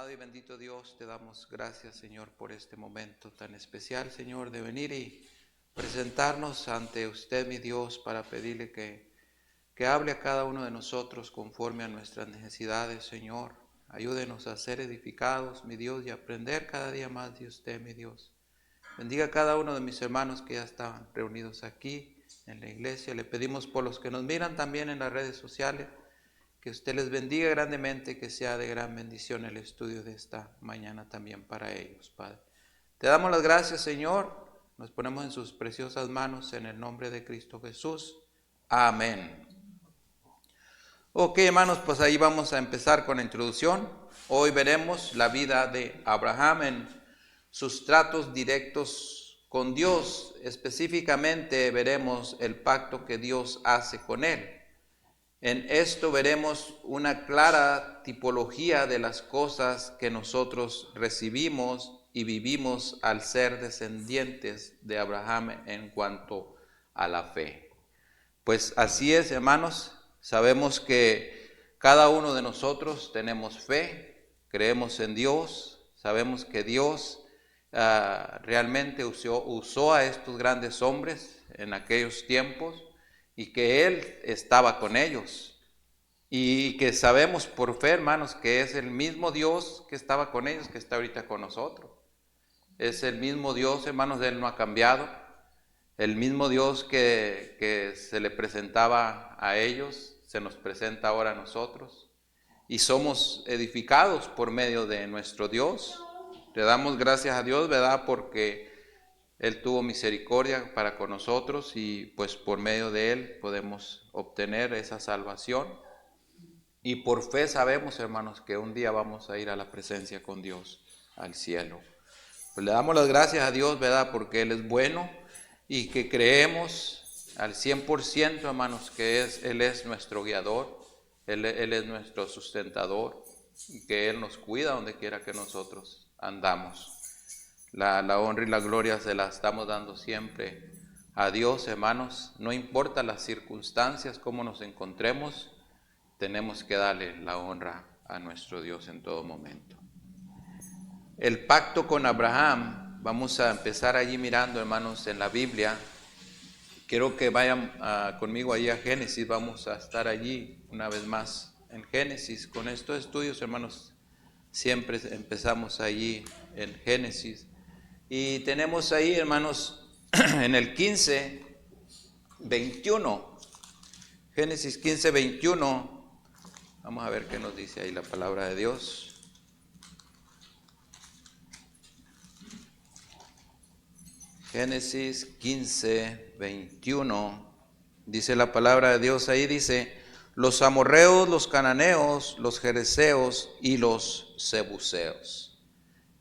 Amado y bendito Dios, te damos gracias, Señor, por este momento tan especial, Señor, de venir y presentarnos ante usted, mi Dios, para pedirle que hable a cada uno de nosotros conforme a nuestras necesidades, Señor. Ayúdenos a ser edificados, mi Dios, y aprender cada día más de usted, mi Dios. Bendiga a cada uno de mis hermanos que ya estaban reunidos aquí en la iglesia. Le pedimos por los que nos miran también en las redes sociales, que usted les bendiga grandemente, que sea de gran bendición el estudio de esta mañana también para ellos, Padre. Te damos las gracias, Señor. Nos ponemos en sus preciosas manos en el nombre de Cristo Jesús. Amén. Ok, hermanos, pues ahí vamos a empezar con la introducción. Hoy veremos la vida de Abraham en sus tratos directos con Dios. Específicamente veremos el pacto que Dios hace con él. En esto veremos una clara tipología de las cosas que nosotros recibimos y vivimos al ser descendientes de Abraham en cuanto a la fe. Pues así es, hermanos, sabemos que cada uno de nosotros tenemos fe, creemos en Dios, sabemos que Dios realmente usó a estos grandes hombres en aquellos tiempos, y que Él estaba con ellos, y que sabemos por fe, hermanos, que es el mismo Dios que estaba con ellos, que está ahorita con nosotros. Es el mismo Dios, hermanos, Él no ha cambiado. El mismo Dios que se le presentaba a ellos, se nos presenta ahora a nosotros, y somos edificados por medio de nuestro Dios. Le damos gracias a Dios, ¿verdad?, porque Él tuvo misericordia para con nosotros, y pues por medio de Él podemos obtener esa salvación. Y por fe sabemos, hermanos, que un día vamos a ir a la presencia con Dios, al cielo. Pues le damos las gracias a Dios, ¿verdad?, porque Él es bueno, y que creemos al 100%, hermanos, que Él es nuestro guiador, Él es nuestro sustentador, y que Él nos cuida donde quiera que nosotros andamos. La honra y la gloria se la estamos dando siempre a Dios, hermanos. No importa las circunstancias, cómo nos encontremos, tenemos que darle la honra a nuestro Dios en todo momento. El pacto con Abraham, vamos a empezar allí mirando, hermanos, en la Biblia. Quiero que vayan conmigo allí a Génesis. Vamos a estar allí una vez más en Génesis. Con estos estudios, hermanos, siempre empezamos allí en Génesis. Y tenemos ahí, hermanos, en el 15, 21, Génesis 15, 21, vamos a ver qué nos dice ahí la palabra de Dios. Génesis 15, 21, dice la palabra de Dios, ahí dice: los amorreos, los cananeos, los jereseos y los jebuseos.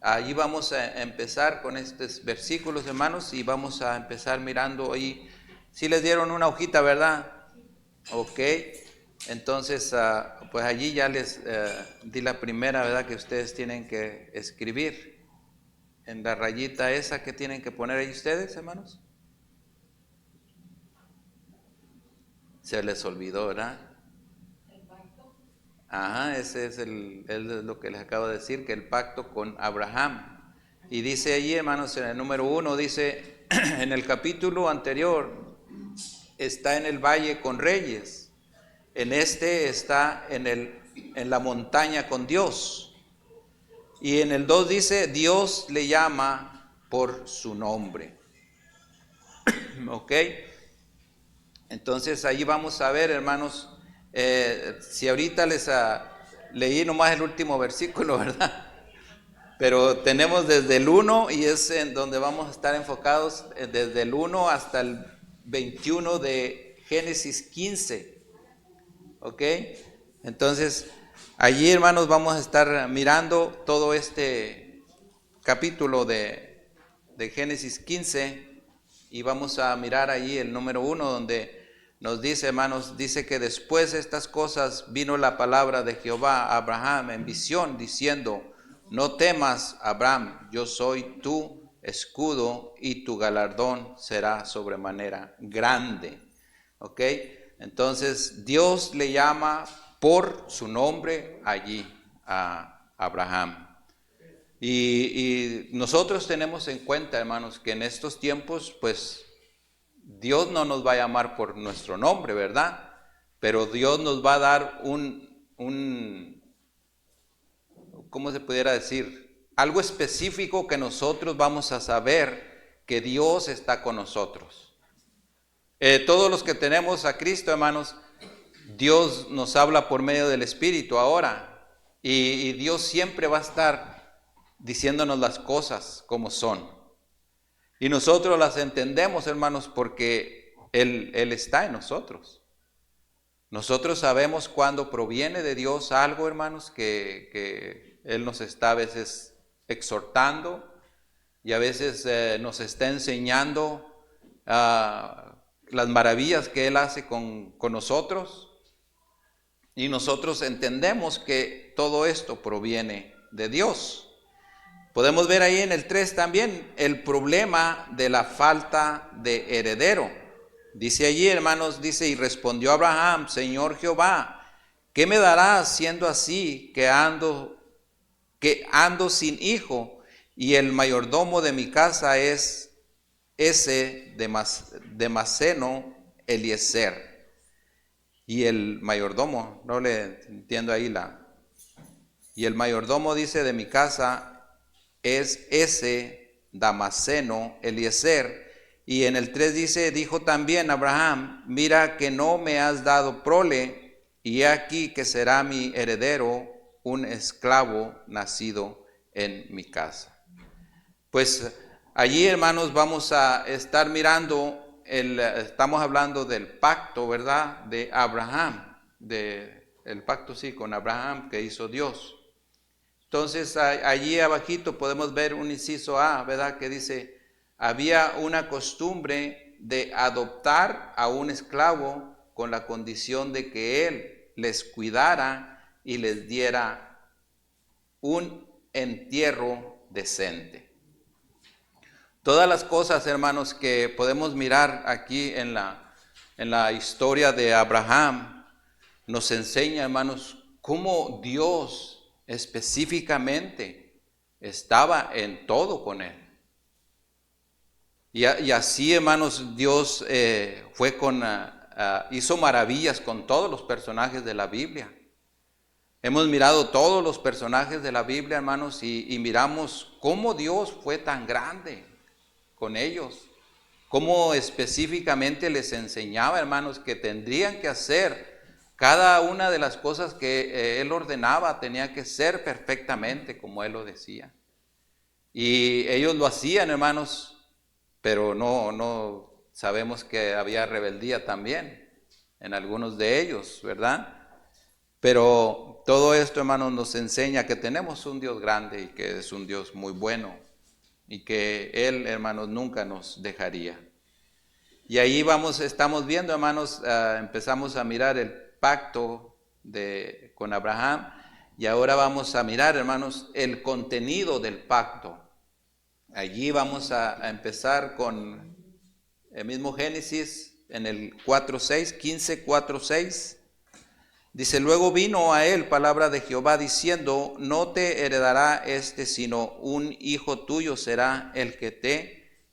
Allí vamos a empezar con estos versículos, hermanos, y vamos a empezar mirando ahí. ¿Sí les dieron una hojita, verdad? Ok, entonces pues allí ya les di la primera, ¿verdad?, que ustedes tienen que escribir en la rayita esa que tienen que poner ahí ustedes, hermanos. Se les olvidó, ¿verdad? Ajá, ese es lo que les acabo de decir, que el pacto con Abraham. Y dice allí, hermanos, en el número 1, dice, en el capítulo anterior, está en el valle con reyes. En este está en la montaña con Dios. Y en el 2 dice, Dios le llama por su nombre. ¿Ok? Entonces ahí vamos a ver, hermanos, si ahorita les leí nomás el último versículo, ¿verdad? Pero tenemos desde el 1, y es en donde vamos a estar enfocados, desde el 1 hasta el 21 de Génesis 15. ¿Ok? Entonces, allí, hermanos, vamos a estar mirando todo este capítulo de Génesis 15, y vamos a mirar allí el número 1, donde nos dice, hermanos, dice que después de estas cosas vino la palabra de Jehová a Abraham en visión, diciendo: no temas, Abraham, yo soy tu escudo y tu galardón será sobremanera grande. ¿Ok? Entonces Dios le llama por su nombre allí a Abraham. Y nosotros tenemos en cuenta, hermanos, que en estos tiempos, pues, Dios no nos va a llamar por nuestro nombre, ¿verdad? Pero Dios nos va a dar ¿cómo se pudiera decir? Algo específico que nosotros vamos a saber que Dios está con nosotros. Todos los que tenemos a Cristo, hermanos, Dios nos habla por medio del Espíritu ahora. Y Dios siempre va a estar diciéndonos las cosas como son. Y nosotros las entendemos, hermanos, porque Él está en nosotros. Nosotros sabemos cuando proviene de Dios algo, hermanos, que Él nos está a veces exhortando y a veces nos está enseñando las maravillas que Él hace con nosotros. Y nosotros entendemos que todo esto proviene de Dios. Podemos ver ahí en el 3 también el problema de la falta de heredero. Dice allí, hermanos, dice, y respondió Abraham, Señor Jehová, ¿qué me darás siendo así que ando sin hijo? Y el mayordomo de mi casa es ese Damaseno Eliezer. Y el mayordomo, no le entiendo ahí y el mayordomo dice de mi casa es ese Damaseno Eliezer. Y en el 3 dice, dijo también Abraham, mira que no me has dado prole, y he aquí que será mi heredero un esclavo nacido en mi casa. Pues allí, hermanos, vamos a estar mirando, estamos hablando del pacto, ¿verdad? De Abraham, el pacto, sí, con Abraham que hizo Dios. Entonces, allí abajito podemos ver un inciso A, ¿verdad? Que dice, había una costumbre de adoptar a un esclavo con la condición de que él les cuidara y les diera un entierro decente. Todas las cosas, hermanos, que podemos mirar aquí en la historia de Abraham, nos enseña, hermanos, cómo Dios específicamente estaba en todo con él. Y así, hermanos, Dios hizo maravillas con todos los personajes de la Biblia. Hemos mirado todos los personajes de la Biblia, hermanos, y miramos cómo Dios fue tan grande con ellos, cómo específicamente les enseñaba, hermanos, que tendrían que hacer cada una de las cosas que Él ordenaba, tenía que ser perfectamente como Él lo decía. Y ellos lo hacían, hermanos, pero no sabemos que había rebeldía también en algunos de ellos, ¿verdad? Pero todo esto, hermanos, nos enseña que tenemos un Dios grande y que es un Dios muy bueno y que Él, hermanos, nunca nos dejaría. Y ahí estamos viendo, hermanos, empezamos a mirar el pacto con Abraham y ahora vamos a mirar, hermanos, el contenido del pacto. Allí vamos a empezar con el mismo Génesis en el 4:6, 15:4:6. Dice, luego vino a él palabra de Jehová diciendo, no te heredará sino un hijo tuyo será el que te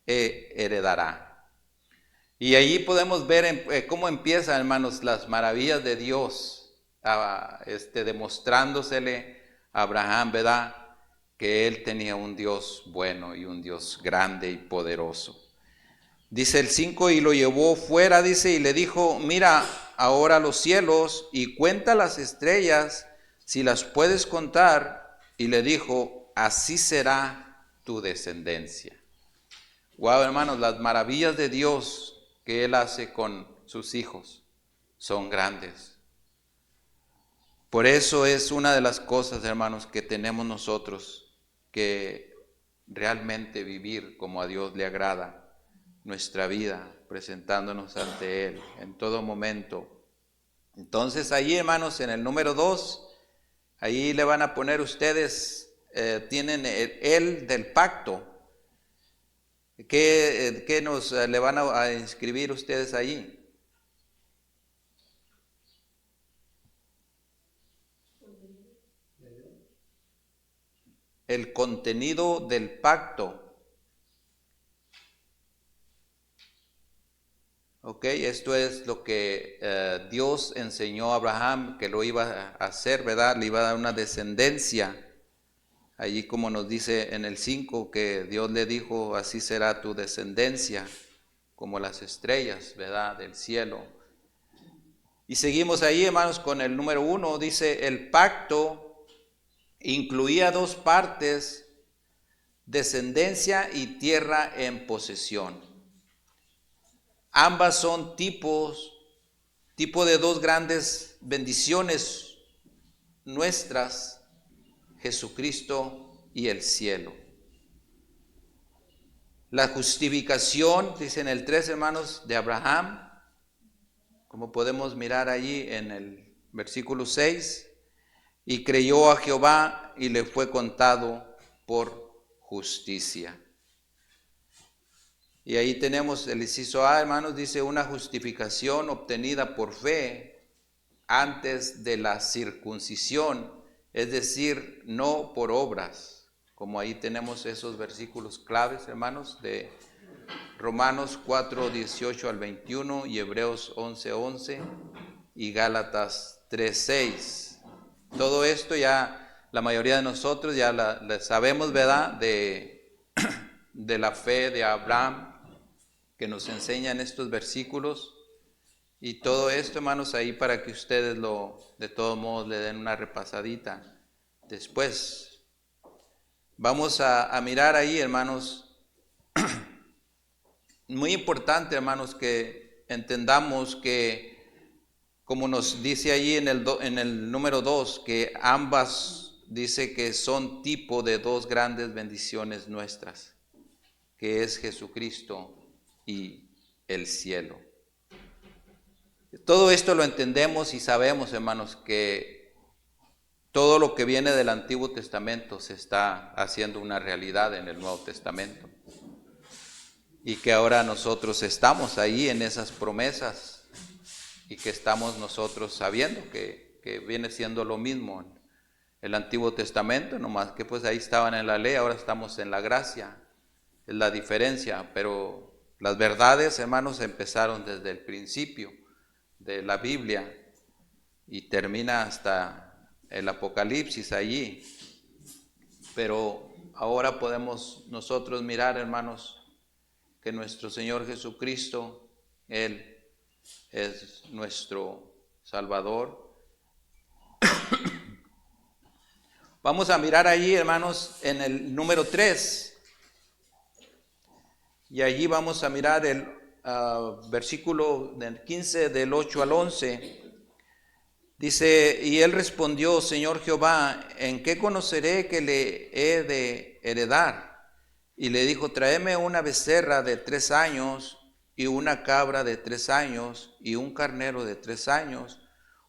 heredará. Y allí podemos ver cómo empiezan, hermanos, las maravillas de Dios, demostrándosele a Abraham, ¿verdad? Que él tenía un Dios bueno y un Dios grande y poderoso. Dice el 5, y lo llevó fuera, dice, y le dijo, mira ahora los cielos y cuenta las estrellas, si las puedes contar. Y le dijo, así será tu descendencia. Wow, hermanos, las maravillas de Dios que Él hace con sus hijos son grandes. Por eso es una de las cosas, hermanos, que tenemos nosotros que realmente vivir como a Dios le agrada nuestra vida, presentándonos ante Él en todo momento. Entonces ahí, hermanos, en el número 2, ahí le van a poner ustedes, tienen el del pacto. ¿Qué nos le van a inscribir ustedes allí? el contenido del pacto. Ok, esto es lo que Dios enseñó a Abraham que lo iba a hacer, ¿verdad? Le iba a dar una descendencia. Allí como nos dice en el 5 que Dios le dijo, así será tu descendencia, como las estrellas, ¿verdad? Del cielo. Y seguimos ahí, hermanos, con el número 1. Dice, el pacto incluía dos partes, descendencia y tierra en posesión. Ambas son tipo de dos grandes bendiciones nuestras, Jesucristo y el cielo. La justificación, dice en el 3, hermanos, de Abraham, como podemos mirar allí en el versículo 6, y creyó a Jehová y le fue contado por justicia. Y ahí tenemos el inciso A, hermanos, dice una justificación obtenida por fe antes de la circuncisión, es decir, no por obras, como ahí tenemos esos versículos claves, hermanos, de Romanos 4, 18 al 21 y Hebreos 11, 11 y Gálatas 3, 6. Todo esto ya la mayoría de nosotros ya la sabemos, ¿verdad? De la fe de Abraham que nos enseñan estos versículos. Y todo esto, hermanos, ahí para que ustedes de todos modos le den una repasadita. Después, vamos a mirar ahí, hermanos, muy importante, hermanos, que entendamos que, como nos dice ahí en el número 2, que ambas dice que son tipo de dos grandes bendiciones nuestras, que es Jesucristo y el cielo. Todo esto lo entendemos y sabemos, hermanos, que todo lo que viene del Antiguo Testamento se está haciendo una realidad en el Nuevo Testamento. Y que ahora nosotros estamos ahí en esas promesas y que estamos nosotros sabiendo que viene siendo lo mismo en el Antiguo Testamento, nomás que pues ahí estaban en la ley, ahora estamos en la gracia. Es la diferencia, pero las verdades, hermanos, empezaron desde el principio de la Biblia y termina hasta el Apocalipsis allí. Pero ahora podemos nosotros mirar, hermanos, que nuestro Señor Jesucristo, Él es nuestro Salvador. Vamos a mirar allí, hermanos, en el número 3. Y allí vamos a mirar el versículo del 15, del 8 al 11. Dice, y él respondió, Señor Jehová, ¿en qué conoceré que le he de heredar? Y le dijo, tráeme una becerra de 3 años, y una cabra de 3 años, y un carnero de 3 años,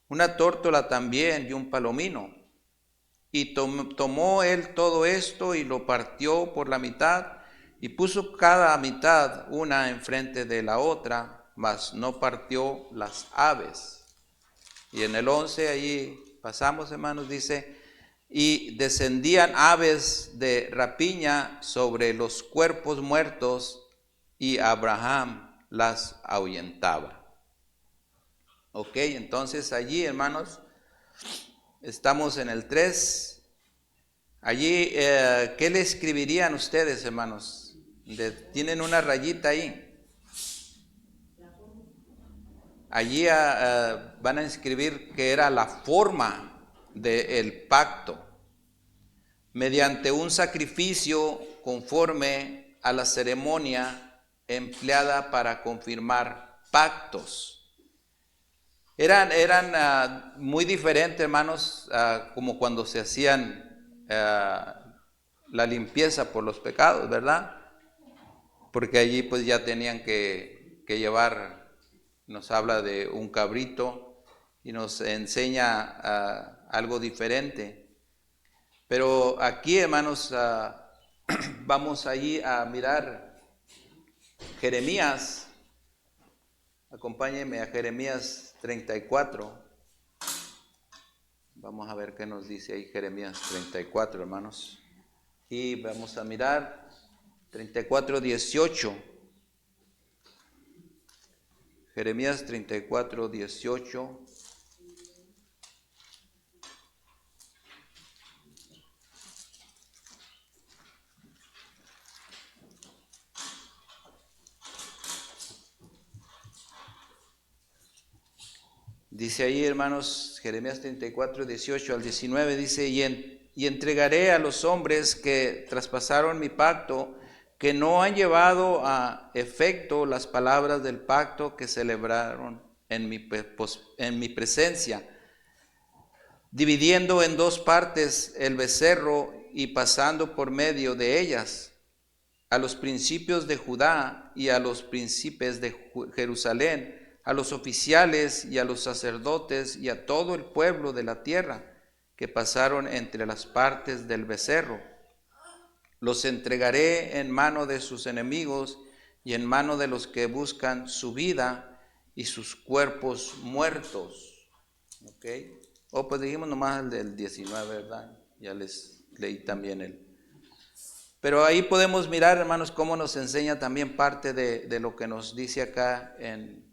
una tórtola también, y un palomino. Y tomó él todo esto, y lo partió por la mitad, y puso cada mitad una enfrente de la otra, mas no partió las aves. Y en el 11, allí pasamos, hermanos, dice, y descendían aves de rapiña sobre los cuerpos muertos, y Abraham las ahuyentaba. Ok, entonces allí, hermanos, estamos en el 3. Allí, ¿qué le escribirían ustedes, hermanos? Tienen una rayita ahí. Allí van a escribir que era la forma del pacto, mediante un sacrificio conforme a la ceremonia empleada para confirmar pactos. Eran muy diferentes, hermanos, como cuando se hacían la limpieza por los pecados, ¿verdad? Porque allí pues ya tenían que llevar. Nos habla de un cabrito y nos enseña algo diferente. Pero aquí, hermanos, vamos allí a mirar Jeremías. Acompáñenme a Jeremías 34. Vamos a ver qué nos dice ahí Jeremías 34, hermanos. Y vamos a mirar 34:18. Jeremías 34:18. Dice ahí, hermanos, Jeremías 34:18 al 19, dice, y entregaré a los hombres que traspasaron mi pacto, que no han llevado a efecto las palabras del pacto que celebraron en mi presencia, dividiendo en dos partes el becerro y pasando por medio de ellas a los principios de Judá y a los príncipes de Jerusalén, a los oficiales y a los sacerdotes y a todo el pueblo de la tierra que pasaron entre las partes del becerro. Los entregaré en mano de sus enemigos y en mano de los que buscan su vida y sus cuerpos muertos. ¿Ok? Pues dijimos nomás el del 19, ¿verdad? Ya les leí también el. Pero ahí podemos mirar, hermanos, cómo nos enseña también parte de lo que nos dice acá en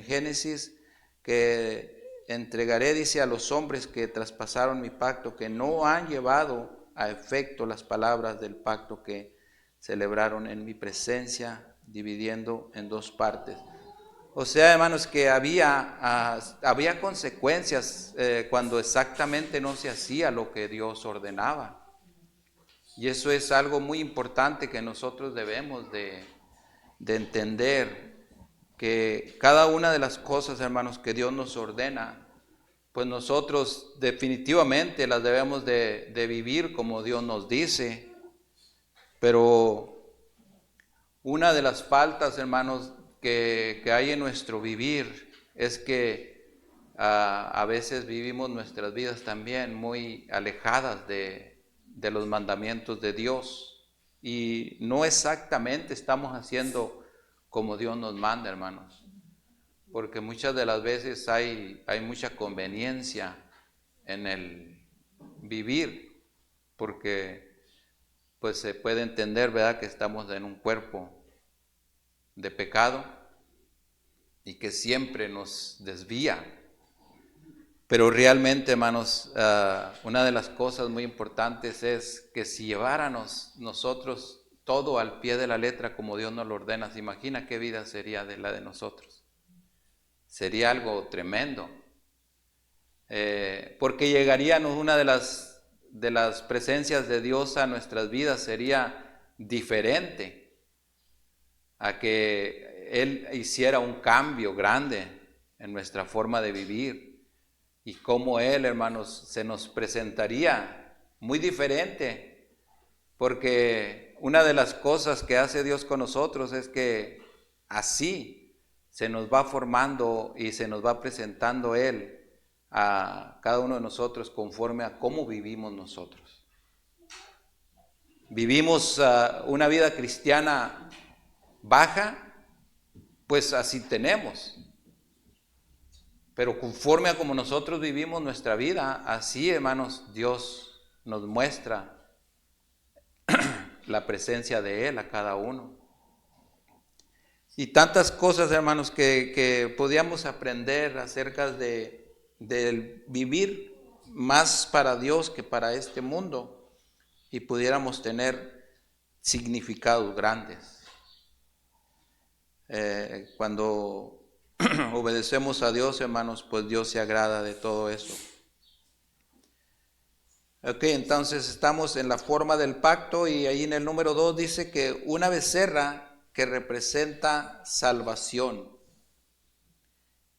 Génesis, que entregaré, dice, a los hombres que traspasaron mi pacto, que no han llevado a efecto las palabras del pacto que celebraron en mi presencia, dividiendo en dos partes. O sea, hermanos, que había consecuencias cuando exactamente no se hacía lo que Dios ordenaba. Y eso es algo muy importante que nosotros debemos de entender, que cada una de las cosas, hermanos, que Dios nos ordena, pues nosotros definitivamente las debemos de vivir como Dios nos dice. Pero una de las faltas, hermanos, que hay en nuestro vivir es que a veces vivimos nuestras vidas también muy alejadas de los mandamientos de Dios, y no exactamente estamos haciendo como Dios nos manda, hermanos, porque muchas de las veces hay mucha conveniencia en el vivir, porque pues se puede entender, ¿verdad?, que estamos en un cuerpo de pecado y que siempre nos desvía. Pero realmente, hermanos, una de las cosas muy importantes es que si lleváramos nosotros todo al pie de la letra como Dios nos lo ordena, ¿se imagina qué vida sería de la de nosotros? Sería algo tremendo. Porque llegaríamos, una de las presencias de Dios a nuestras vidas sería diferente a que Él hiciera un cambio grande en nuestra forma de vivir. Y cómo Él, hermanos, se nos presentaría muy diferente, porque una de las cosas que hace Dios con nosotros es que así se nos va formando y se nos va presentando Él a cada uno de nosotros conforme a cómo vivimos nosotros. Vivimos una vida cristiana baja, pues así tenemos. Pero conforme a como nosotros vivimos nuestra vida, así, hermanos, Dios nos muestra la presencia de Él a cada uno. Y tantas cosas, hermanos, que podíamos aprender acerca de vivir más para Dios que para este mundo, y pudiéramos tener significados grandes. Cuando obedecemos a Dios, hermanos, pues Dios se agrada de todo eso. Ok, entonces estamos en la forma del pacto, y ahí en el número 2 dice que una becerra que representa salvación.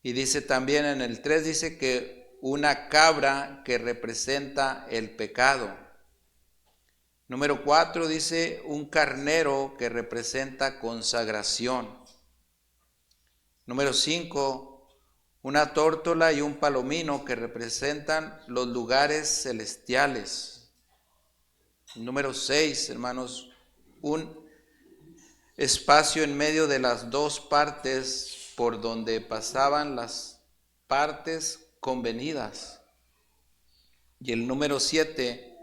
Y dice también en el 3, dice que una cabra que representa el pecado. Número 4 dice un carnero que representa consagración. Número 5, una tórtola y un palomino que representan los lugares celestiales. Número 6, hermanos, un espacio en medio de las dos partes por donde pasaban las partes convenidas. Y el número 7,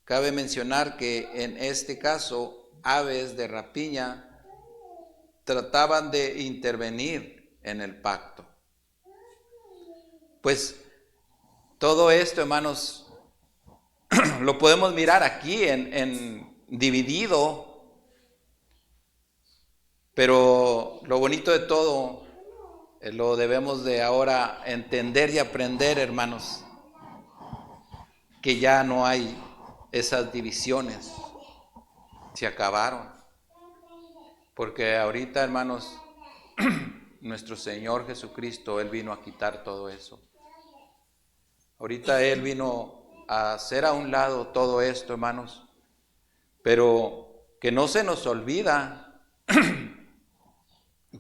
Cabe mencionar que en este caso, aves de rapiña trataban de intervenir en el pacto. Pues todo esto, hermanos, lo podemos mirar aquí en dividido, pero lo bonito de todo lo debemos de ahora entender y aprender, hermanos, que ya no hay esas divisiones, se acabaron, porque ahorita, hermanos, nuestro Señor Jesucristo, Él vino a quitar todo eso. Ahorita Él vino a hacer a un lado todo esto, hermanos, pero que no se nos olvida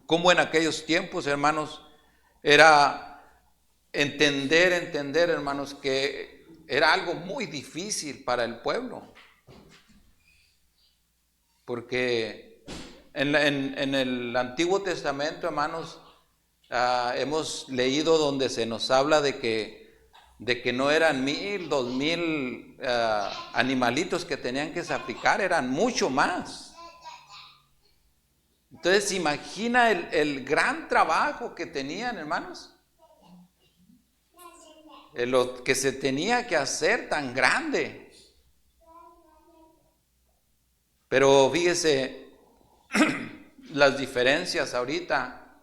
cómo en aquellos tiempos, hermanos, era entender, hermanos, que era algo muy difícil para el pueblo, porque en el Antiguo Testamento, hermanos, hemos leído donde se nos habla de que no eran 1,000, 2,000 animalitos que tenían que sacrificar, eran mucho más. Entonces, ¿se imagina el gran trabajo que tenían, hermanos? Lo que se tenía que hacer tan grande. Pero fíjese las diferencias ahorita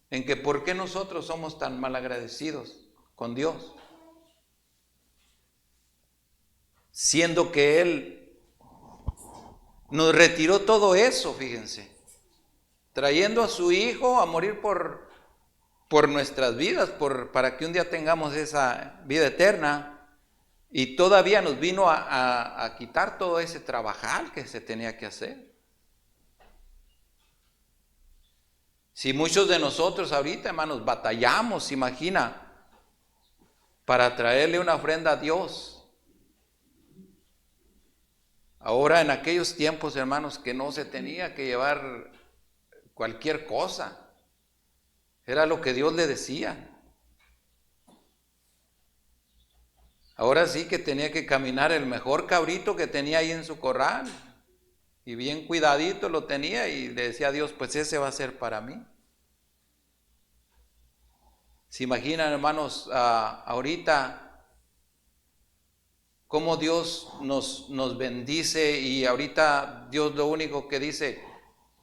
en que por qué nosotros somos tan malagradecidos con Dios, siendo que Él nos retiró todo eso, fíjense, trayendo a su Hijo a morir por nuestras vidas, para que un día tengamos esa vida eterna, y todavía nos vino a quitar todo ese trabajar que se tenía que hacer. Si muchos de nosotros ahorita, hermanos, batallamos, imagina, para traerle una ofrenda a Dios. Ahora en aquellos tiempos, hermanos, que no se tenía que llevar cualquier cosa, era lo que Dios le decía. Ahora sí que tenía que caminar el mejor cabrito que tenía ahí en su corral, y bien cuidadito lo tenía, y le decía a Dios, pues ese va a ser para mí. ¿Se imaginan, hermanos, ahorita cómo Dios nos bendice? Y ahorita Dios lo único que dice,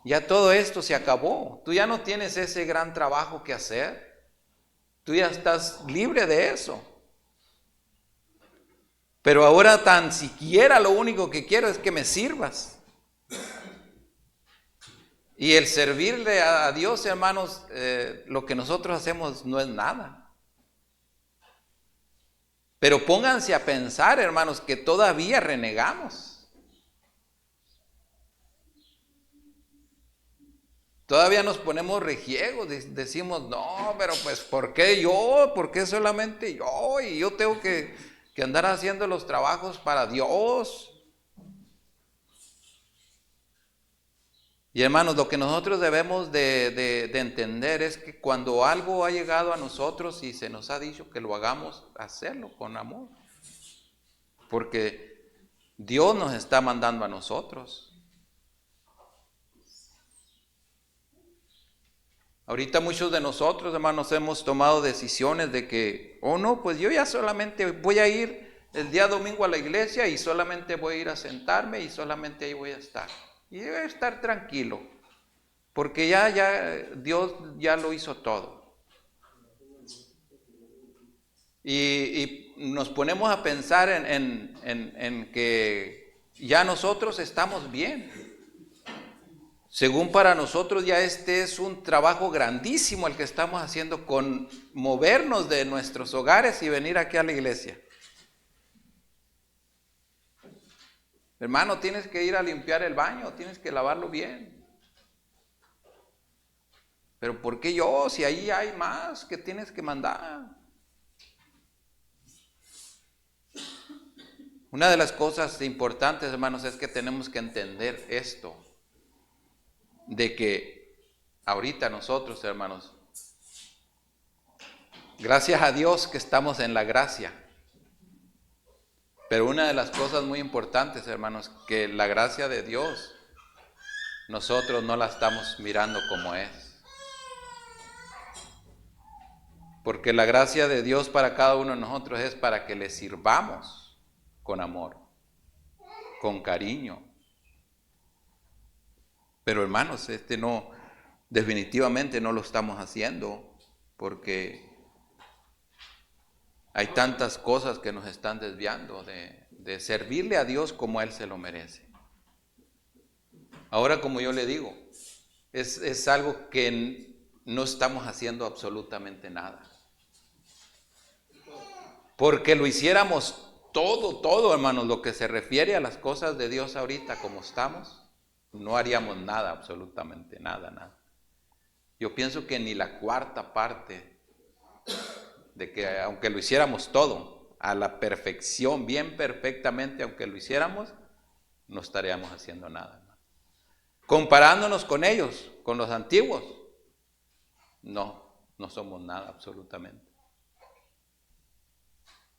ya todo esto se acabó, tú ya no tienes ese gran trabajo que hacer, tú ya estás libre de eso. Pero ahora tan siquiera lo único que quiero es que me sirvas. Y el servirle a Dios, hermanos, lo que nosotros hacemos no es nada. Pero pónganse a pensar, hermanos, que todavía renegamos. Todavía nos ponemos rejiegos, decimos, no, pero pues ¿por qué yo? ¿Por qué solamente yo? Y yo tengo que andar haciendo los trabajos para Dios. Y hermanos, lo que nosotros debemos de entender es que cuando algo ha llegado a nosotros y se nos ha dicho que lo hagamos, hacerlo con amor. Porque Dios nos está mandando a nosotros. Ahorita muchos de nosotros, hermanos, hemos tomado decisiones de que, oh no, pues yo ya solamente voy a ir el día domingo a la iglesia y solamente voy a ir a sentarme y solamente ahí voy a estar. Y voy a estar tranquilo, porque ya Dios ya lo hizo todo. Y nos ponemos a pensar en que ya nosotros estamos bien. Según para nosotros ya este es un trabajo grandísimo el que estamos haciendo con movernos de nuestros hogares y venir aquí a la iglesia. Hermano, tienes que ir a limpiar el baño, tienes que lavarlo bien. Pero ¿por qué yo? Si ahí hay más que tienes que mandar. Una de las cosas importantes, hermanos, es que tenemos que entender esto, de que ahorita nosotros, hermanos, gracias a Dios que estamos en la gracia. Pero una de las cosas muy importantes, hermanos, que la gracia de Dios, nosotros no la estamos mirando como es. Porque la gracia de Dios para cada uno de nosotros es para que le sirvamos con amor, con cariño. Pero hermanos, definitivamente no lo estamos haciendo, porque hay tantas cosas que nos están desviando de servirle a Dios como Él se lo merece. Ahora, como yo le digo, es algo que no estamos haciendo absolutamente nada. Porque lo hiciéramos todo, hermanos, lo que se refiere a las cosas de Dios ahorita como estamos, no haríamos nada, absolutamente nada. Yo pienso que ni la cuarta parte de que, aunque lo hiciéramos todo, a la perfección, bien perfectamente, aunque lo hiciéramos, no estaríamos haciendo nada. Comparándonos con ellos, con los antiguos, no somos nada, absolutamente.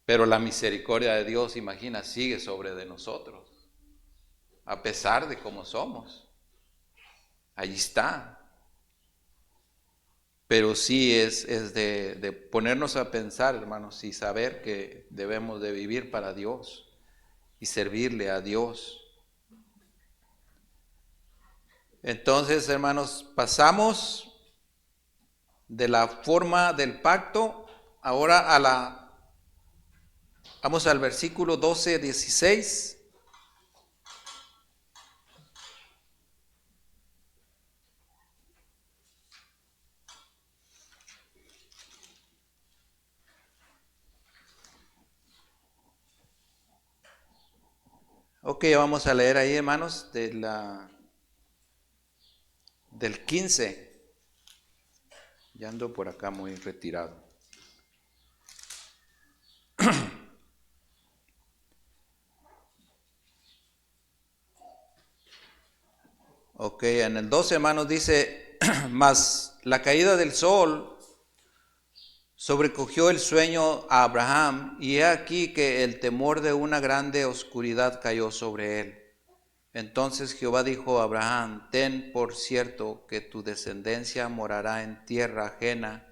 Pero la misericordia de Dios, imagina, sigue sobre de nosotros, a pesar de cómo somos. Allí está. Pero sí es de ponernos a pensar, hermanos, y saber que debemos de vivir para Dios y servirle a Dios. Entonces, hermanos, pasamos de la forma del pacto ahora vamos al versículo 12, 16. Ok, vamos a leer ahí, hermanos, del 15. Ya ando por acá muy retirado. Ok, en el 12, hermanos, dice, mas la caída del sol sobrecogió el sueño a Abraham, y he aquí que el temor de una grande oscuridad cayó sobre él. Entonces Jehová dijo a Abraham, ten por cierto que tu descendencia morará en tierra ajena,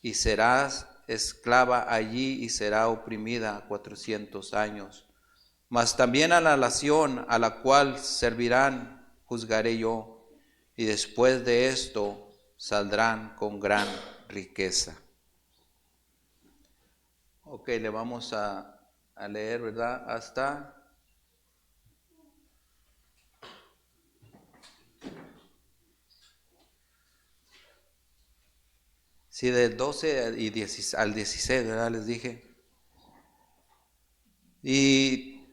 y serás esclava allí y será oprimida 400 años. Mas también a la nación a la cual servirán juzgaré yo, y después de esto saldrán con gran riqueza. Ok, le vamos a leer, ¿verdad? Hasta... Sí, del 12 al 16, ¿verdad? Les dije. Y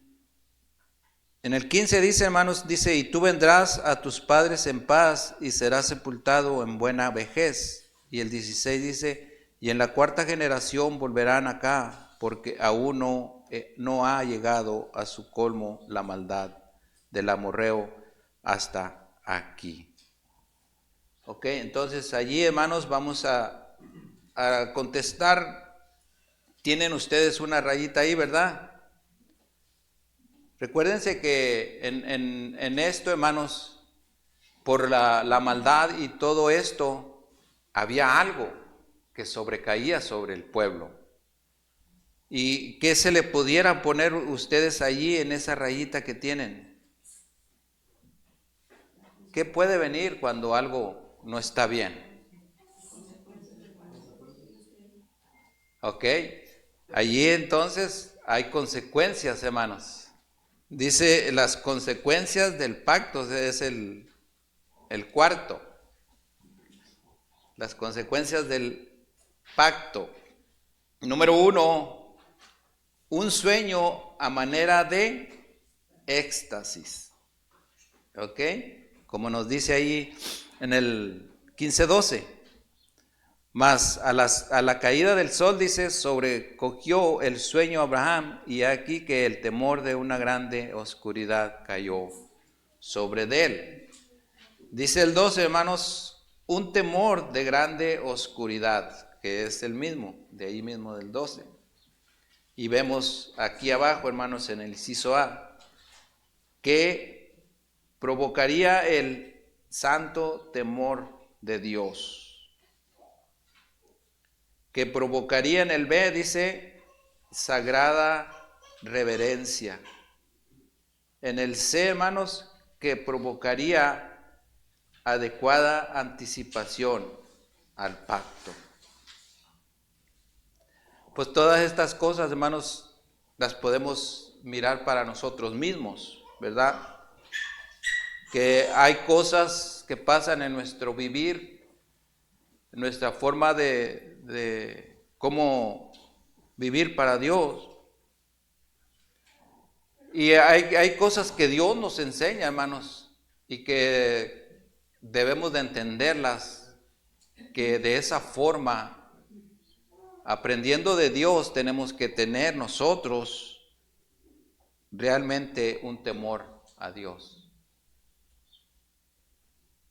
en el 15 dice, hermanos, dice, y tú vendrás a tus padres en paz y serás sepultado en buena vejez. Y el 16 dice, y en la cuarta generación volverán acá, porque aún no ha llegado a su colmo la maldad del amorreo hasta aquí. Ok, entonces allí, hermanos, vamos a contestar. Tienen ustedes una rayita ahí, ¿verdad? Recuérdense que en esto, hermanos, por la maldad y todo esto, había algo que sobrecaía sobre el pueblo. ¿Y qué se le pudiera poner ustedes allí en esa rayita que tienen? ¿Qué puede venir cuando algo no está bien? Ok, allí entonces hay consecuencias, hermanos. Dice las consecuencias del pacto, es el cuarto. Las consecuencias del pacto. Número 1, un sueño a manera de éxtasis. ¿Ok? Como nos dice ahí en el 15:12. Mas a la caída del sol, dice, sobrecogió el sueño a Abraham, y aquí que el temor de una grande oscuridad cayó sobre él. Dice el 12, hermanos, un temor de grande oscuridad, que es el mismo, de ahí mismo del 12. Y vemos aquí abajo, hermanos, en el inciso A, que provocaría el santo temor de Dios. Que provocaría en el B, dice, sagrada reverencia. En el C, hermanos, que provocaría adecuada anticipación al pacto. Pues todas estas cosas, hermanos, las podemos mirar para nosotros mismos, ¿verdad? Que hay cosas que pasan en nuestro vivir, en nuestra forma de cómo vivir para Dios. Y hay cosas que Dios nos enseña, hermanos, y que debemos de entenderlas, que de esa forma, aprendiendo de Dios, tenemos que tener nosotros realmente un temor a Dios.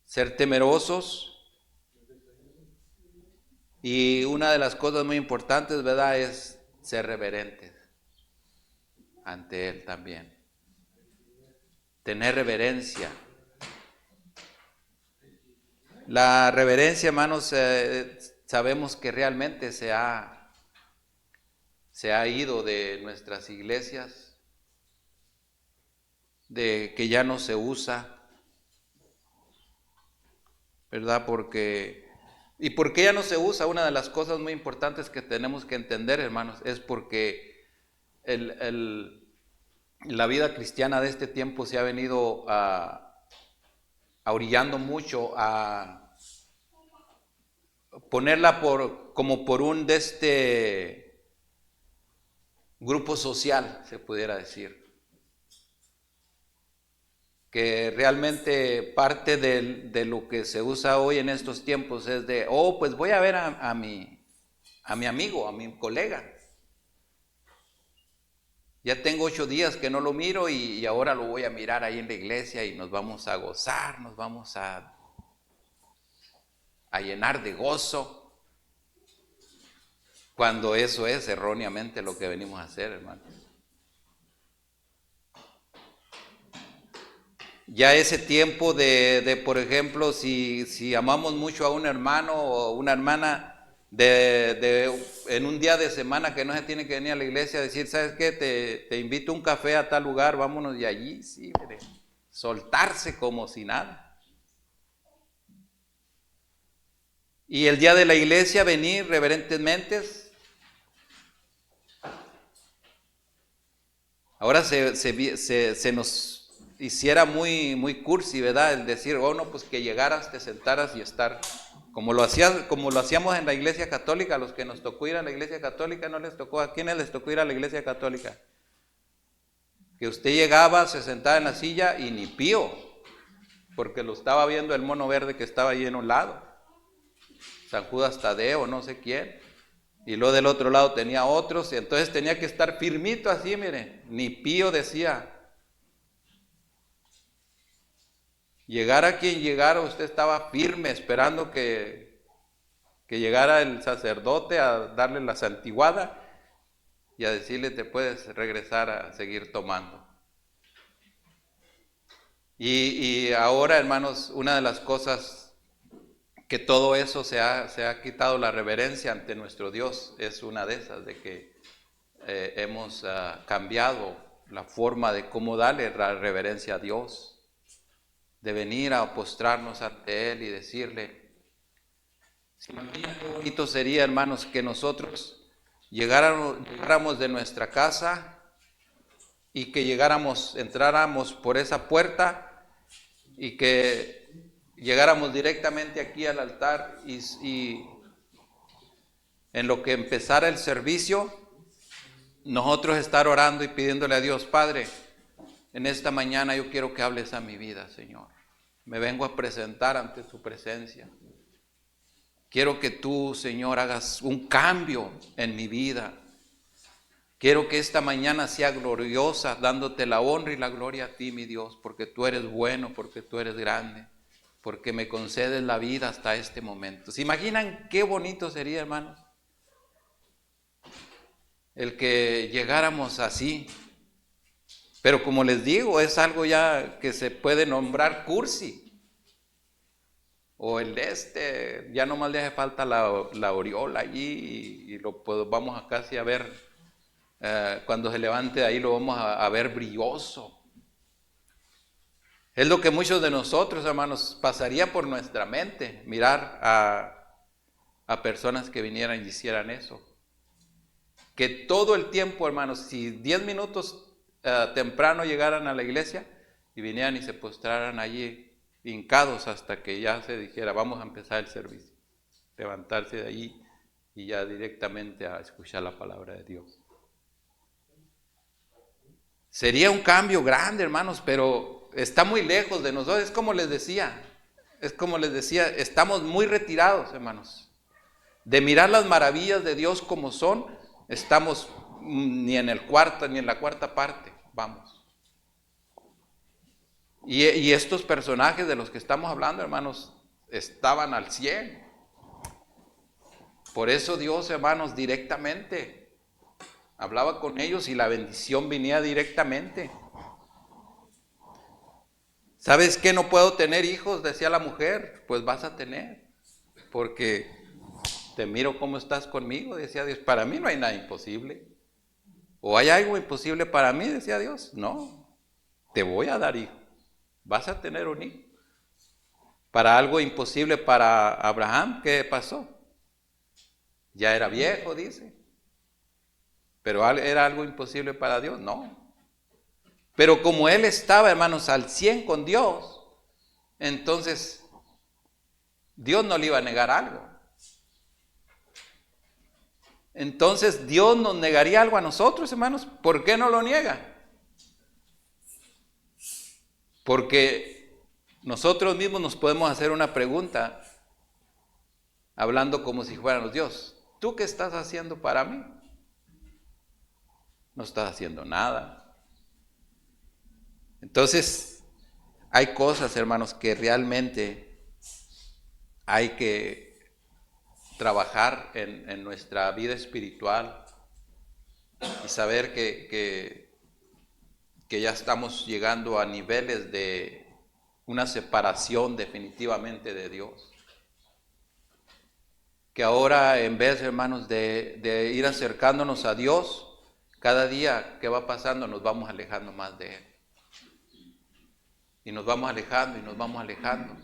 Ser temerosos. Y una de las cosas muy importantes, ¿verdad?, es ser reverentes ante Él también. Tener reverencia. La reverencia, hermanos, sabemos que realmente se ha ido de nuestras iglesias, de que ya no se usa, ¿verdad? ¿Y por qué ya no se usa? Una de las cosas muy importantes que tenemos que entender, hermanos, es porque la vida cristiana de este tiempo se ha venido orillando mucho a ponerla como por un grupo social, se pudiera decir. Que realmente parte de lo que se usa hoy en estos tiempos es pues voy a ver a mi amigo, a mi colega. Ya tengo 8 días que no lo miro y ahora lo voy a mirar ahí en la iglesia y nos vamos a gozar, nos vamos a llenar de gozo, cuando eso es erróneamente lo que venimos a hacer, hermanos. Ya ese tiempo por ejemplo, si amamos mucho a un hermano o una hermana, en un día de semana que no se tiene que venir a la iglesia, decir, ¿sabes qué? Te invito a un café a tal lugar, vámonos de allí, sí, soltarse como si nada. Y el día de la iglesia venir reverentemente. Ahora se nos hiciera muy cursi, ¿verdad? El decir, no, pues que llegaras, te sentaras y estar, como lo hacíamos en la iglesia católica. A los que nos tocó ir a la iglesia católica, no les tocó. ¿A quiénes les tocó ir a la iglesia católica? Que usted llegaba, se sentaba en la silla y ni pío, porque lo estaba viendo el mono verde que estaba ahí en un lado, San Judas Tadeo, no sé quién. Y luego del otro lado tenía otros, y entonces tenía que estar firmito así, mire, ni pío decía. Llegara quien llegara, usted estaba firme esperando que llegara el sacerdote a darle la santiguada y a decirle, te puedes regresar a seguir tomando. Y ahora, hermanos, una de las cosas que todo eso se ha quitado la reverencia ante nuestro Dios, es una de esas, de que hemos cambiado la forma de cómo darle la reverencia a Dios, de venir a postrarnos ante Él y decirle, qué bonito sería, hermanos, que nosotros llegáramos de nuestra casa y que entráramos por esa puerta y que llegáramos directamente aquí al altar y en lo que empezara el servicio, nosotros estar orando y pidiéndole a Dios, Padre, en esta mañana yo quiero que hables a mi vida, Señor. Me vengo a presentar ante tu presencia. Quiero que tú, Señor, hagas un cambio en mi vida. Quiero que esta mañana sea gloriosa, dándote la honra y la gloria a ti, mi Dios, porque tú eres bueno, porque tú eres grande, porque me concedes la vida hasta este momento. ¿Se imaginan qué bonito sería, hermanos? el que llegáramos así. Pero como les digo, es algo ya que se puede nombrar cursi. O ya nomás le hace falta la aureola allí y vamos a casi a ver, cuando se levante de ahí lo vamos a ver brilloso. Es lo que muchos de nosotros, hermanos, pasaría por nuestra mente, mirar a personas que vinieran y hicieran eso. Que todo el tiempo, hermanos, si 10 minutos temprano llegaran a la iglesia y vinieran y se postraran allí hincados hasta que ya se dijera, vamos a empezar el servicio. Levantarse de allí y ya directamente a escuchar la palabra de Dios. Sería un cambio grande, hermanos, pero está muy lejos de nosotros. Es como les decía, estamos muy retirados, hermanos. De mirar las maravillas de Dios como son, estamos ni en la cuarta parte, vamos. Y estos personajes de los que estamos hablando, hermanos, estaban al 100. Por eso Dios, hermanos, directamente hablaba con ellos y la bendición venía directamente. ¿Sabes qué? No puedo tener hijos, decía la mujer. Pues vas a tener, porque te miro cómo estás conmigo, decía Dios. Para mí no hay nada imposible. ¿O hay algo imposible para mí? Decía Dios. No, te voy a dar hijo. Vas a tener un hijo. Para algo imposible para Abraham, ¿qué pasó? Ya era viejo, dice. Pero ¿era algo imposible para Dios? No. Pero como él estaba, hermanos, al 100 con Dios, entonces Dios no le iba a negar algo. Entonces Dios nos negaría algo a nosotros, hermanos. ¿Por qué no lo niega? Porque nosotros mismos nos podemos hacer una pregunta, hablando como si fuéramos Dios. ¿Tú qué estás haciendo para mí? No estás haciendo nada. Entonces, hay cosas, hermanos, que realmente hay que trabajar en nuestra vida espiritual y saber que ya estamos llegando a niveles de una separación definitivamente de Dios. Que ahora, en vez, hermanos, de ir acercándonos a Dios, cada día que va pasando nos vamos alejando más de Él. Y nos vamos alejando y nos vamos alejando.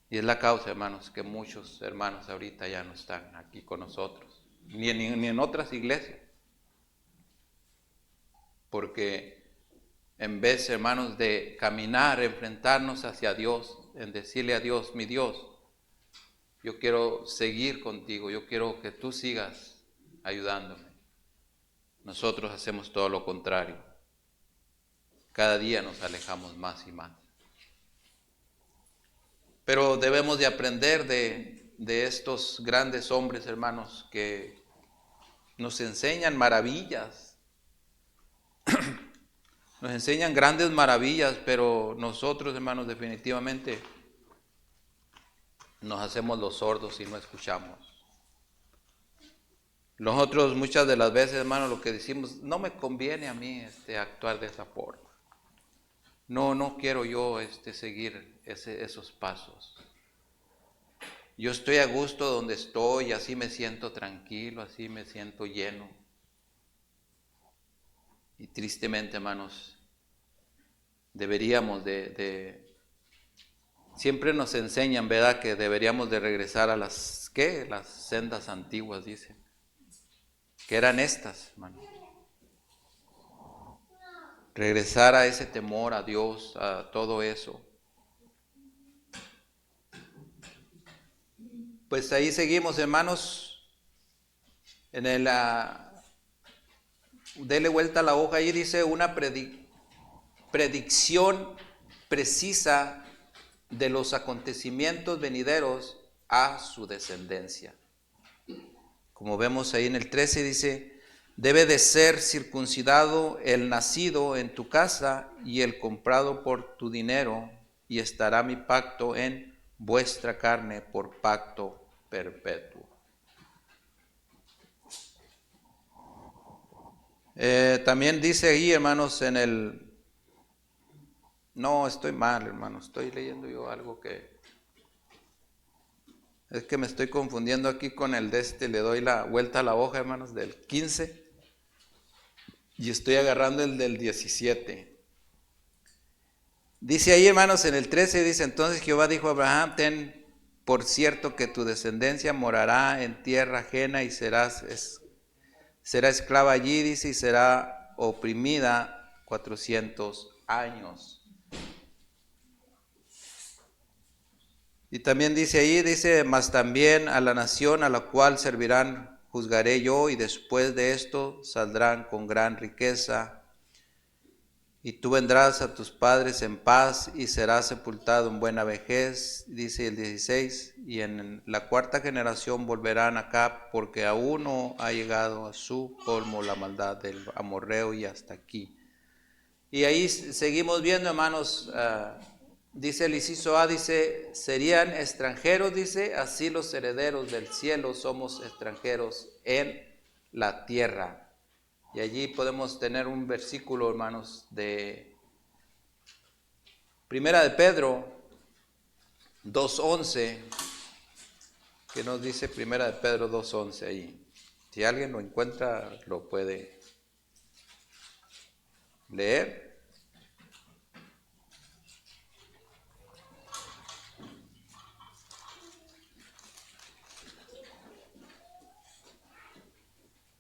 Y es la causa, hermanos, que muchos hermanos ahorita ya no están aquí con nosotros, ni en otras iglesias. Porque en vez, hermanos, de caminar, enfrentarnos hacia Dios, en decirle a Dios, mi Dios, yo quiero seguir contigo, yo quiero que tú sigas ayudándome. Nosotros hacemos todo lo contrario. Cada día nos alejamos más y más. Pero debemos de aprender de estos grandes hombres, hermanos, que nos enseñan maravillas. Nos enseñan grandes maravillas, pero nosotros, hermanos, definitivamente nos hacemos los sordos y no escuchamos. Nosotros muchas de las veces, hermanos, lo que decimos, no me conviene a mí actuar de esa forma. No quiero yo seguir esos pasos. Yo estoy a gusto donde estoy, así me siento tranquilo, así me siento lleno. Y tristemente, hermanos, deberíamos siempre nos enseñan, ¿verdad?, que deberíamos de regresar a las sendas antiguas, dicen, que eran estas, hermanos. Regresar a ese temor a Dios, a todo eso. Pues ahí seguimos, hermanos, dele vuelta a la hoja, ahí dice una predicción precisa de los acontecimientos venideros a su descendencia. Como vemos ahí en el 13 dice, debe de ser circuncidado el nacido en tu casa y el comprado por tu dinero, y estará mi pacto en vuestra carne por pacto perpetuo. También dice ahí, hermanos, en el... No, estoy mal, hermanos. Estoy leyendo yo algo que... Es que me estoy confundiendo aquí con el de este. Le doy la vuelta a la hoja, hermanos, del 15. Y estoy agarrando el del 17. Dice ahí, hermanos, en el 13, dice, entonces Jehová dijo a Abraham, ten por cierto que tu descendencia morará en tierra ajena y será esclava allí, dice, y será oprimida 400 años. Y también dice ahí, dice, mas también a la nación a la cual servirán juzgaré yo, y después de esto saldrán con gran riqueza. Y tú vendrás a tus padres en paz y serás sepultado en buena vejez, dice el 16, y en la cuarta generación volverán acá, porque aún no ha llegado a su colmo la maldad del amorreo, y hasta aquí. Y ahí seguimos viendo, hermanos, dice el inciso A, dice, serían extranjeros, dice, así los herederos del cielo somos extranjeros en la tierra. Y allí podemos tener un versículo, hermanos, de Primera de Pedro 2:11, que nos dice Primera de Pedro 2:11 ahí. Si alguien lo encuentra, lo puede leer.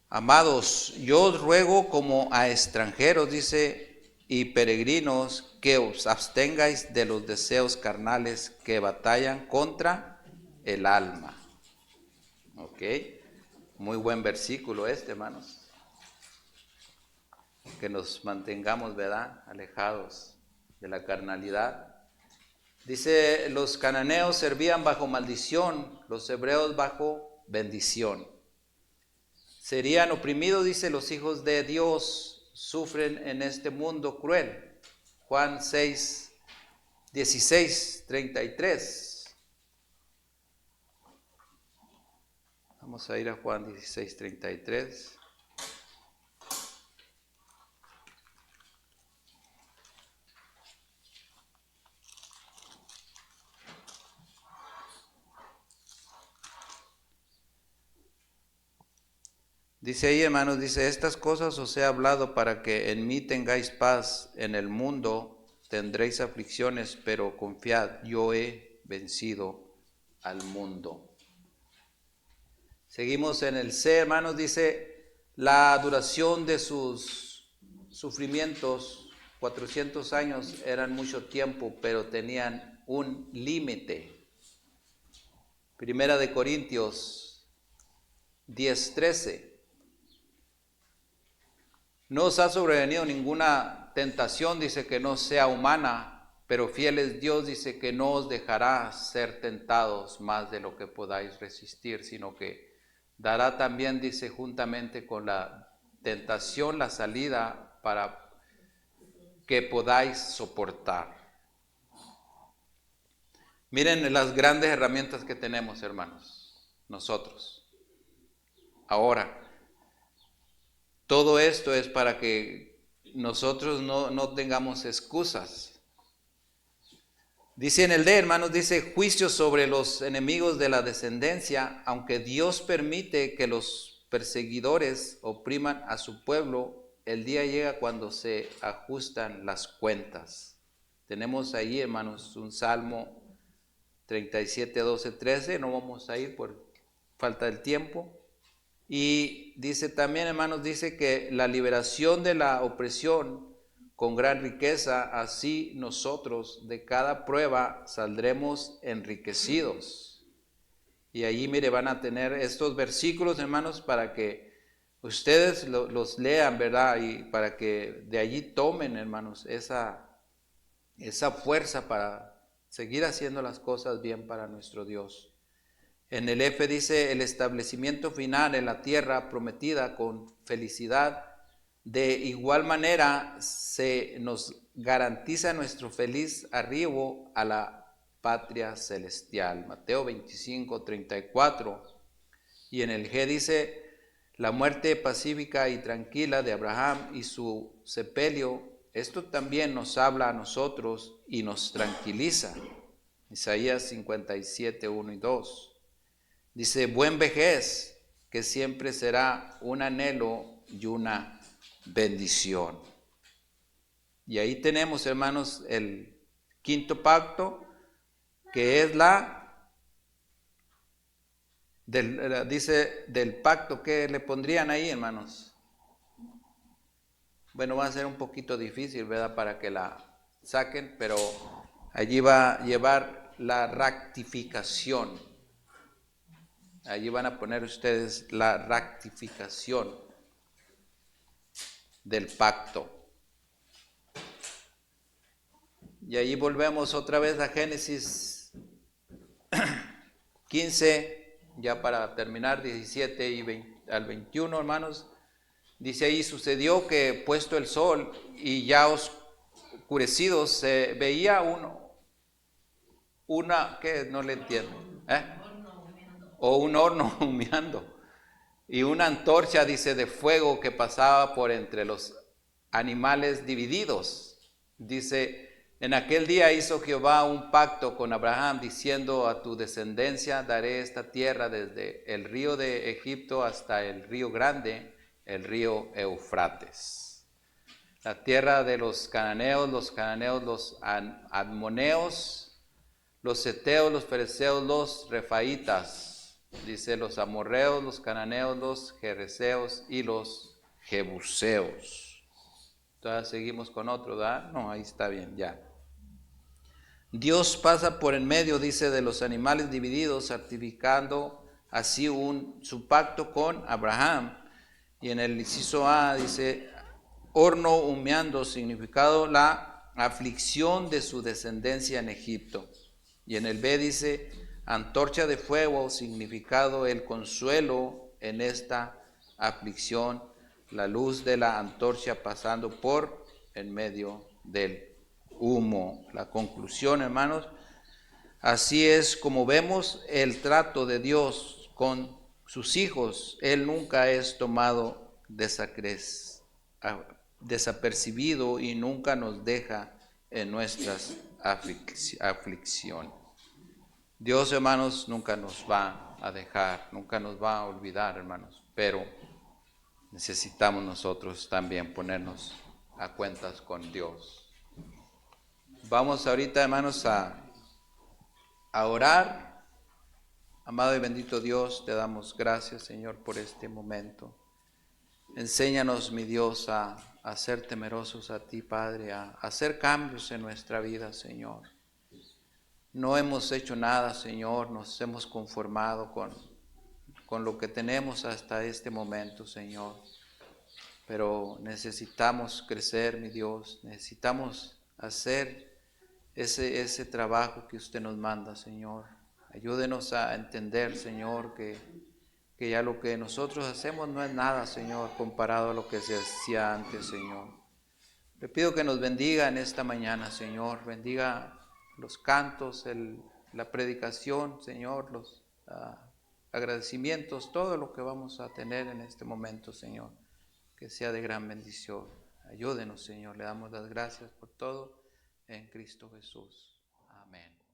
Amados, yo os ruego como a extranjeros, dice, y peregrinos, que os abstengáis de los deseos carnales que batallan contra el alma. ¿Ok? Muy buen versículo este, hermanos. Que nos mantengamos, ¿verdad?, alejados de la carnalidad. Dice, los cananeos servían bajo maldición, los hebreos bajo bendición. Serían oprimidos, dice, los hijos de Dios sufren en este mundo cruel. Juan 6:16-33. Vamos a ir a Juan 16:33. Dice ahí, hermanos, dice, estas cosas os he hablado para que en mí tengáis paz. En el mundo tendréis aflicciones, pero confiad, yo he vencido al mundo. Seguimos en el C, hermanos, dice, la duración de sus sufrimientos, 400 años eran mucho tiempo, pero tenían un límite. Primera de Corintios 10:13. No os ha sobrevenido ninguna tentación, dice, que no sea humana, pero fiel es Dios, dice, que no os dejará ser tentados más de lo que podáis resistir, sino que dará también, dice, juntamente con la tentación la salida para que podáis soportar. Miren las grandes herramientas que tenemos, hermanos, nosotros. Ahora, todo esto es para que nosotros no tengamos excusas. Dice en el D, hermanos, dice juicio sobre los enemigos de la descendencia, aunque Dios permite que los perseguidores opriman a su pueblo, el día llega cuando se ajustan las cuentas. Tenemos ahí, hermanos, un Salmo 37, 12, 13, no vamos a ir por falta del tiempo. Y dice también, hermanos, dice que la liberación de la opresión con gran riqueza, así nosotros de cada prueba saldremos enriquecidos. Y allí, mire, van a tener estos versículos, hermanos, para que ustedes los lean, ¿verdad? Y para que de allí tomen, hermanos, esa fuerza para seguir haciendo las cosas bien para nuestro Dios. En el F dice el establecimiento final en la tierra prometida con felicidad. De igual manera se nos garantiza nuestro feliz arribo a la patria celestial. Mateo 25:34. Y en el G dice La muerte pacífica y tranquila de Abraham y su sepelio, esto también nos habla a nosotros y nos tranquiliza. Isaías 57, 1 y 2. Dice, buen vejez, que siempre será un anhelo y una bendición. Y ahí tenemos, hermanos, el quinto pacto, que es dice del pacto, ¿qué le pondrían ahí, hermanos? Bueno, va a ser un poquito difícil, ¿verdad? Para que la saquen, pero allí va a llevar la rectificación. Allí van a poner ustedes la rectificación del pacto. Y ahí volvemos otra vez a Génesis 15, ya para terminar, 17 y al 21, hermanos. Dice ahí, sucedió que puesto el sol y ya oscurecido, se veía ¿qué? No le entiendo. O un horno humeando. Y una antorcha, dice, de fuego que pasaba por entre los animales divididos. Dice, en aquel día hizo Jehová un pacto con Abraham, diciendo, a tu descendencia daré esta tierra desde el río de Egipto hasta el río grande, el río Eufrates. La tierra de los cananeos, los admoneos, los heteos, los fereceos, los refaítas. Dice los amorreos, los cananeos, los gergeseos y los jebuseos. Entonces seguimos con otro, ¿verdad? No, ahí está bien, ya. Dios pasa por en medio, dice, de los animales divididos, certificando así su pacto con Abraham. Y en el inciso A dice, horno humeando, significado la aflicción de su descendencia en Egipto. Y en el B dice, antorcha de fuego, significado el consuelo en esta aflicción, la luz de la antorcha pasando por en medio del humo. La conclusión, hermanos, así es como vemos el trato de Dios con sus hijos. Él nunca es tomado desapercibido y nunca nos deja en nuestras aflicciones. Dios, hermanos, nunca nos va a dejar, nunca nos va a olvidar, hermanos, pero necesitamos nosotros también ponernos a cuentas con Dios. Vamos ahorita, hermanos, a orar. Amado y bendito Dios, te damos gracias, Señor, por este momento. Enséñanos, mi Dios, a ser temerosos a ti, Padre, a hacer cambios en nuestra vida, Señor. No hemos hecho nada, Señor, nos hemos conformado con lo que tenemos hasta este momento, Señor. Pero necesitamos crecer, mi Dios, necesitamos hacer ese trabajo que usted nos manda, Señor. Ayúdenos a entender, Señor, que ya lo que nosotros hacemos no es nada, Señor, comparado a lo que se hacía antes, Señor. Le pido que nos bendiga en esta mañana, Señor. Bendiga los cantos, la predicación, Señor, los agradecimientos, todo lo que vamos a tener en este momento, Señor. Que sea de gran bendición. Ayúdenos, Señor. Le damos las gracias por todo en Cristo Jesús. Amén.